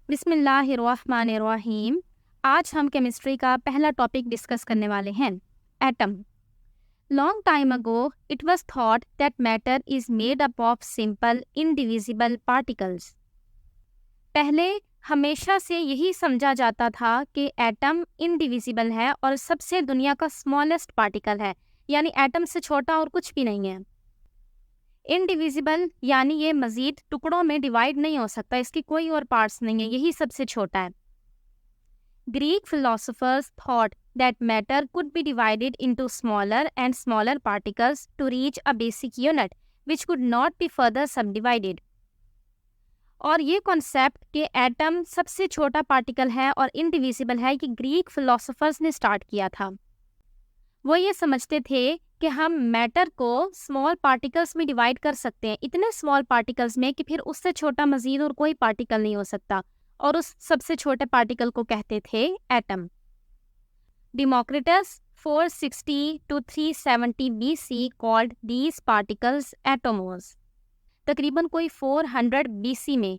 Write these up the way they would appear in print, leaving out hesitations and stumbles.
बिस्मिल्लाहिर्रहमानिर्रहीम। आज हम केमिस्ट्री का पहला टॉपिक डिस्कस करने वाले हैं, atom. Long time ago it was thought that matter is made up of simple indivisible particles. पहले हमेशा से यही समझा जाता था कि एटम इनडिविजिबल है और सबसे दुनिया का स्मॉलेस्ट पार्टिकल है, यानी एटम से छोटा और कुछ भी नहीं है। इनडिविजिबल यानी ये मजीद टुकड़ों में डिवाइड नहीं हो सकता, इसकी कोई और पार्ट्स नहीं है, यही सबसे छोटा है। Greek philosophers thought that matter could be divided into smaller and smaller particles to reach a basic unit which could not be further subdivided. और ये कॉन्सेप्ट कि एटम सबसे छोटा पार्टिकल है और इनडिविजिबल है, ये ग्रीक फिलोसोफर्स ने स्टार्ट किया था। वो ये समझते थे कि हम मैटर को स्मॉल पार्टिकल्स में डिवाइड कर सकते हैं, इतने स्मॉल पार्टिकल्स में कि फिर उससे छोटा मजीद और कोई पार्टिकल नहीं हो सकता, और उस सबसे छोटे पार्टिकल को कहते थे atom. Democritus 460 to 370 BC called these particles atomos. तकरीबन कोई 400 BC में,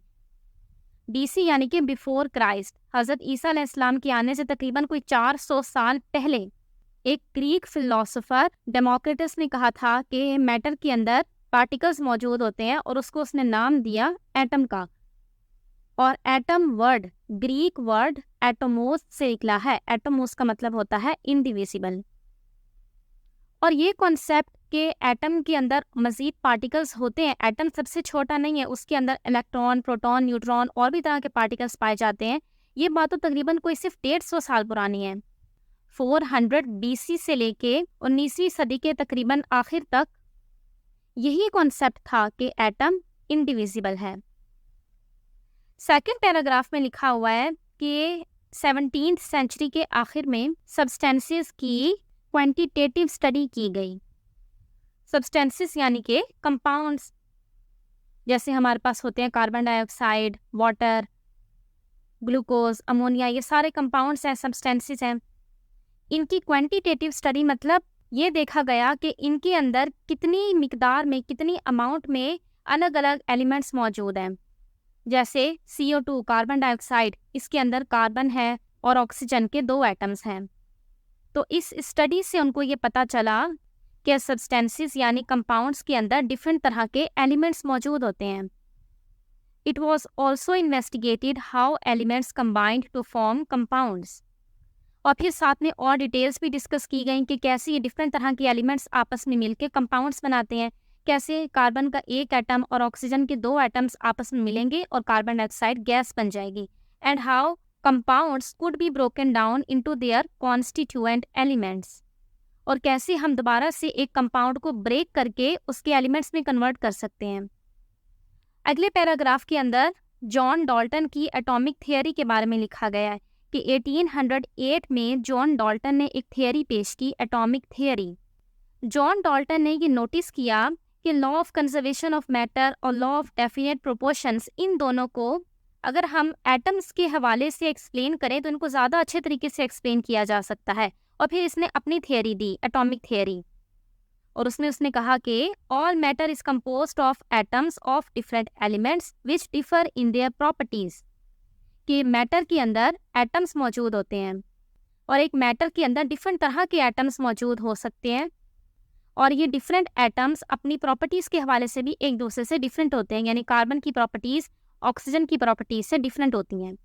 BC यानी कि बिफोर क्राइस्ट, हज़रत ईसा अलैहिस्सलाम के आने से तकरीबन कोई 400 साल पहले, एक ग्रीक फिलोसोफर डेमोक्रिटस ने कहा था कि मैटर के अंदर पार्टिकल्स मौजूद होते हैं, और उसको उसने नाम दिया एटम का। और atom word Greek word atomos से निकला है। एटोमोस का मतलब होता है इनडिविजिबल। और ये कॉन्सेप्ट के एटम के अंदर मजीद पार्टिकल्स होते हैं, एटम सबसे छोटा नहीं है, उसके अंदर इलेक्ट्रॉन, प्रोटॉन, न्यूट्रॉन और भी तरह के पार्टिकल्स पाए जाते हैं, ये बात तो तकरीबन कोई सिर्फ 150 साल पुरानी है। 400 BC से लेके 19वीं सदी के तकरीबन आखिर तक यही कॉन्सेप्ट था कि एटम इनडिविजिबल है। सेकंड पैराग्राफ में लिखा हुआ है कि 17th सेंचुरी के आखिर में सब्सटेंसेस की क्वांटिटेटिव स्टडी की गई। सब्सटेंसेस यानी कि कंपाउंड्स, जैसे हमारे पास होते हैं carbon dioxide, water, glucose, ammonia, ये सारे कंपाउंड्स हैं, सब्सटेंसेस हैं। इनकी क्वांटिटेटिव स्टडी मतलब ये देखा गया कि इनके अंदर कितनी मिकदार में, कितनी अमाउंट में अलग अलग एलिमेंट्स मौजूद हैं। जैसे CO2 कार्बन डाइऑक्साइड, इसके अंदर कार्बन है और ऑक्सीजन के 2 एटम्स हैं। तो इस स्टडी से उनको ये पता चला कि सब्सटेंसेस यानी कंपाउंड्स के अंदर डिफरेंट तरह के एलिमेंट्स मौजूद होते हैं। It was also investigated how elements combined to form compounds. और फिर साथ में और डिटेल्स भी डिस्कस की गई कि कैसे ये डिफरेंट तरह के एलिमेंट्स आपस में मिलकर कंपाउंड्स बनाते हैं, कैसे कार्बन का एक एटम और ऑक्सीजन के 2 एटम्स आपस में मिलेंगे और कार्बन डाइऑक्साइड गैस बन जाएगी, and how compounds could be broken down into their constituent elements, और कैसे हम दोबारा से एक कंपाउंड को ब्रेक करके उसके एलिमेंट्स में कन्वर्ट कर सकते हैं। अगले पैराग्राफ के अंदर जॉन डाल्टन की एटॉमिक थियरी के बारे में लिखा गया है कि 1808 में जॉन डाल्टन ने एक थियरी पेश की, एटॉमिक थियरी। जॉन डाल्टन ने ये नोटिस किया कि law of conservation of matter और लॉ ऑफ डेफिनेट प्रोपोर्शंस, इन दोनों को अगर हम एटम्स के हवाले से एक्सप्लेन करें तो इनको ज़्यादा अच्छे तरीके से एक्सप्लेन किया जा सकता है। और फिर इसने अपनी थियरी दी, एटॉमिक थियरी, और उसने कहा कि all matter is composed of atoms of different elements which differ in their properties, कि मैटर के अंदर एटम्स मौजूद होते हैं और एक मैटर के अंदर डिफरेंट तरह के एटम्स मौजूद हो सकते हैं, और ये डिफरेंट एटम्स अपनी प्रॉपर्टीज़ के हवाले से भी एक दूसरे से डिफरेंट होते हैं, यानी कार्बन की प्रॉपर्टीज़ ऑक्सीजन की प्रॉपर्टीज से डिफरेंट होती हैं।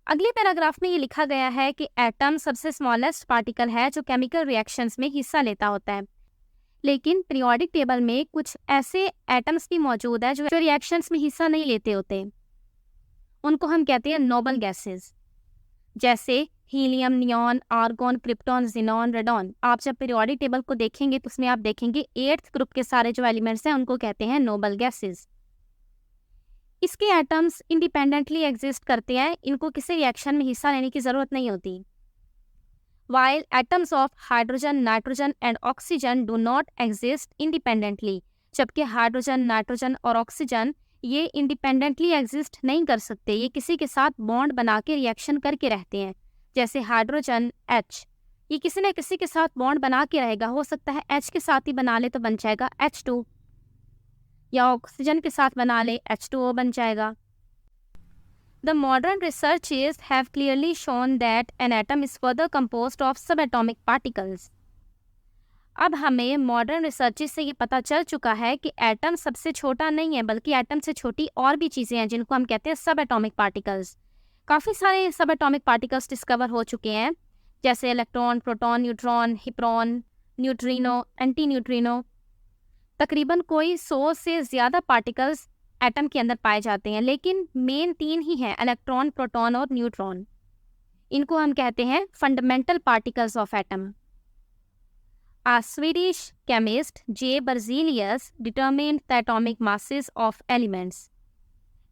अगले पैराग्राफ में ये लिखा गया है कि एटम सबसे स्मॉलेस्ट पार्टिकल है जो केमिकल रिएक्शंस में हिस्सा लेता होता है, लेकिन पीरियोडिक टेबल में कुछ ऐसे एटम्स भी मौजूद है जो रिएक्शंस में हिस्सा नहीं लेते होते, उनको हम कहते हैं नोबल गैसेस, जैसे helium, neon, argon, krypton, xenon, radon. आप जब पीरियोडिक टेबल को देखेंगे तो उसमें आप देखेंगे 8th ग्रुप के सारे जो एलिमेंट्स हैं उनको कहते हैं नोबल गैसेस। इसके एटम्स इंडिपेंडेंटली एग्जिस्ट करते हैं, इनको किसी रिएक्शन में हिस्सा लेने की ज़रूरत नहीं होती। While atoms of hydrogen, nitrogen and oxygen do not exist independently, जबकि हाइड्रोजन, नाइट्रोजन और ऑक्सीजन ये इंडिपेंडेंटली एग्जिस्ट नहीं कर सकते, ये किसी के साथ बॉन्ड बना के रिएक्शन करके रहते हैं। जैसे हाइड्रोजन H, ये किसी न किसी के साथ बॉन्ड बना के रहेगा, हो सकता है H के साथ ही बना ले तो बन जाएगा H2, या ऑक्सीजन के साथ बना ले H2O बन जाएगा। The modern researches have clearly shown that an atom is further composed of subatomic particles. अब हमें मॉडर्न रिसर्चेस से ये पता चल चुका है कि एटम सबसे छोटा नहीं है, बल्कि एटम से छोटी और भी चीज़ें हैं जिनको हम कहते हैं सब एटॉमिक पार्टिकल्स। काफ़ी सारे सब एटॉमिक पार्टिकल्स डिस्कवर हो चुके हैं, जैसे electron, proton, neutron, hyperon, neutrino, anti neutrino. तकरीबन कोई 100 से ज़्यादा पार्टिकल्स एटम के अंदर पाए जाते हैं, लेकिन मेन 3 ही हैं, इलेक्ट्रॉन, प्रोटॉन और न्यूट्रॉन। इनको हम कहते हैं fundamental particles of atom. A Swedish chemist J. Berzelius determined the atomic masses of elements.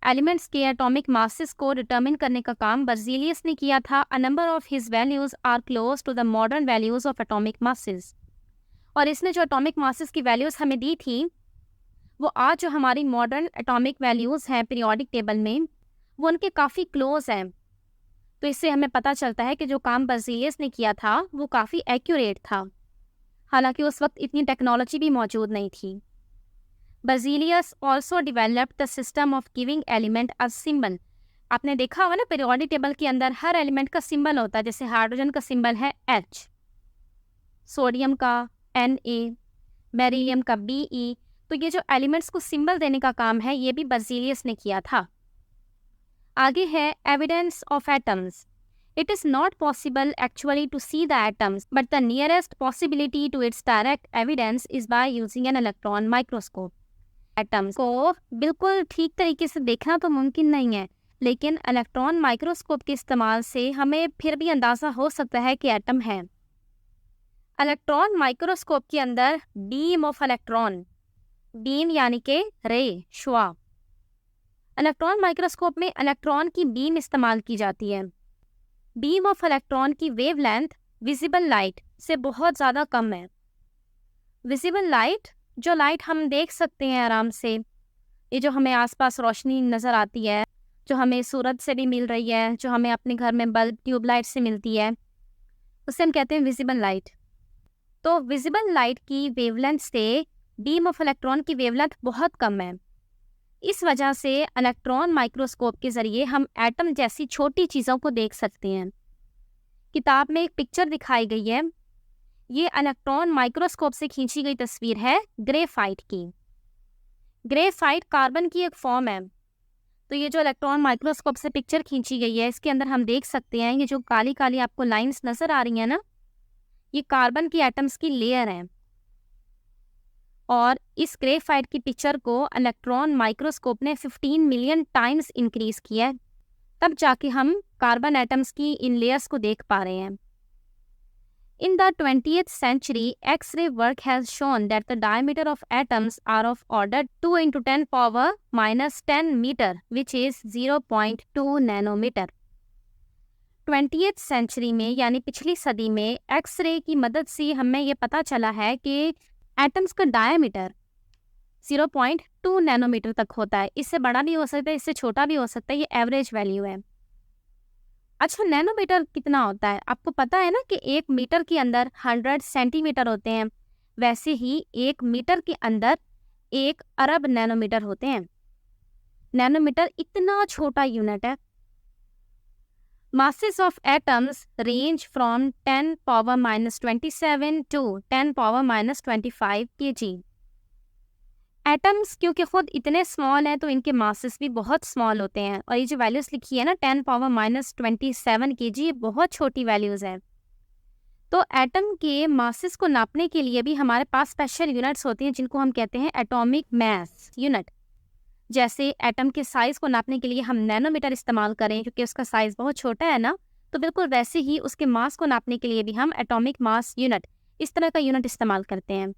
Elements के एटॉमिक मासेस को डिटर्मिन करने का काम बर्जीलियस ने किया था। A number of his values are close to the modern values of atomic masses. और इसने जो एटॉमिक मासेस की वैल्यूज़ हमें दी थी, वो आज जो हमारी मॉडर्न एटॉमिक वैल्यूज़ हैं पीरियोडिक टेबल में, वो उनके काफ़ी क्लोज हैं। तो इससे हमें पता चलता है कि जो काम बर्जीलियस ने किया था वो काफ़ी एक्यूरेट था, हालांकि उस वक्त इतनी टेक्नोलॉजी भी मौजूद नहीं थी। Berzelius also developed the system of giving element a symbol. आपने देखा होगा ना, पीरियोडिक टेबल के अंदर हर एलिमेंट का सिंबल होता है। जैसे हाइड्रोजन का सिंबल है H, सोडियम का Na, बेरिलियम का Be। तो ये जो एलिमेंट्स को सिंबल देने का काम है, ये भी बर्जीलियस ने किया था। आगे है evidence of atoms. It is not possible actually to see the atoms, but the nearest possibility to its direct evidence is by using an electron microscope. Atoms को बिल्कुल ठीक तरीके से देखना तो मुमकिन नहीं है, लेकिन इलेक्ट्रॉन माइक्रोस्कोप के इस्तेमाल से हमें फिर भी अंदाज़ा हो सकता है कि एटम है। इलेक्ट्रॉन माइक्रोस्कोप के अंदर बीम ऑफ इलेक्ट्रॉन, बीम यानी कि रे, शुआ। इलेक्ट्रॉन माइक्रोस्कोप में इलेक्ट्रॉन की बीम इस्तेमाल की जाती है। बीम ऑफ इलेक्ट्रॉन की वेवलेंथ विजिबल लाइट से बहुत ज़्यादा कम है। विजिबल लाइट, जो लाइट हम देख सकते हैं आराम से, ये जो हमें आसपास रोशनी नज़र आती है, जो हमें सूरज से भी मिल रही है, जो हमें अपने घर में बल्ब, ट्यूबलाइट से मिलती है, उसे हम कहते हैं विजिबल लाइट। तो विजिबल लाइट की वेवलेंथ से बीम ऑफ इलेक्ट्रॉन की वेवलेंथ बहुत कम है। इस वजह से इलेक्ट्रॉन माइक्रोस्कोप के ज़रिए हम एटम जैसी छोटी चीज़ों को देख सकते हैं। किताब में एक पिक्चर दिखाई गई है, ये इलेक्ट्रॉन माइक्रोस्कोप से खींची गई तस्वीर है ग्रेफाइट की। ग्रेफाइट कार्बन की एक फॉर्म है। तो ये जो इलेक्ट्रॉन माइक्रोस्कोप से पिक्चर खींची गई है, इसके अंदर हम देख सकते हैं ये जो काली काली आपको लाइंस नज़र आ रही हैं ना, ये कार्बन की एटम्स की लेयर हैं। और इस ग्रेफाइट की पिक्चर को इलेक्ट्रॉन माइक्रोस्कोप ने 15 मिलियन टाइम्स इंक्रीज किया है, तब जाके हम कार्बन एटम्स की इन लेयर्स को देख पा रहे हैं। In the 20th century, X-ray work has shown that the diameter of atoms are of order 2 × 10⁻⁻10 meter, which is 0.2 nanometer. 20th century में यानी पिछली सदी में एक्सरे की मदद से हमें ये पता चला है कि एटम्स का डायमीटर 0.2 नैनोमीटर तक होता है। इससे बड़ा भी हो सकता है, इससे छोटा भी हो सकता है, ये एवरेज वैल्यू है। अच्छा, नैनोमीटर कितना होता है? आपको पता है ना कि 1 मीटर के अंदर 100 सेंटीमीटर होते हैं, वैसे ही 1 मीटर के अंदर 1 अरब नैनोमीटर होते हैं। नैनोमीटर इतना छोटा यूनिट है। Masses of atoms range from 10⁻⁻27 to 10⁻⁻25 kg. Atoms क्योंकि खुद इतने स्मॉल हैं तो इनके मासेस भी बहुत स्मॉल होते हैं। और ये जो वैल्यूज़ लिखी है ना 10⁻⁻27 kg, ये बहुत छोटी वैल्यूज़ हैं। तो एटम के मासेस को नापने के लिए भी हमारे पास स्पेशल यूनिट्स होती हैं जिनको हम कहते हैं एटॉमिक मास यूनिट। जैसे एटम के साइज़ को नापने के लिए हम नैनोमीटर इस्तेमाल करें क्योंकि उसका साइज़ बहुत छोटा है ना, तो बिल्कुल वैसे ही उसके मास को नापने के लिए भी हम एटॉमिक मास यूनिट, इस तरह का यूनिट इस्तेमाल करते हैं।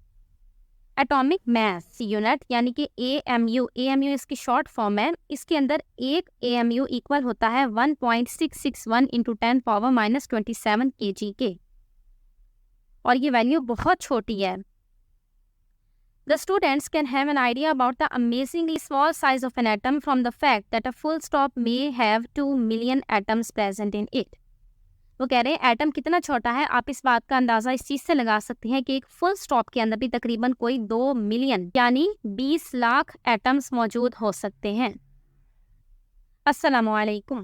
एटॉमिक मास यूनिट यानी कि AMU, AMU इसकी शॉर्ट फॉर्म है। इसके अंदर एक AMU इक्वल होता है 1.661 × 10⁻⁻27 kg के, और ये वैल्यू बहुत छोटी है। The students can have an idea about the amazingly small size of an atom from the fact that a full stop may have 2 million atoms present in it. वो कह रहे हैं एटम कितना छोटा है, आप इस बात का अंदाज़ा इस चीज़ से लगा सकते हैं कि एक फुल स्टॉप के अंदर भी तकरीबन कोई 2 मिलियन यानी 20 लाख एटम्स मौजूद हो सकते हैं। अस्सलामु अलैकुम।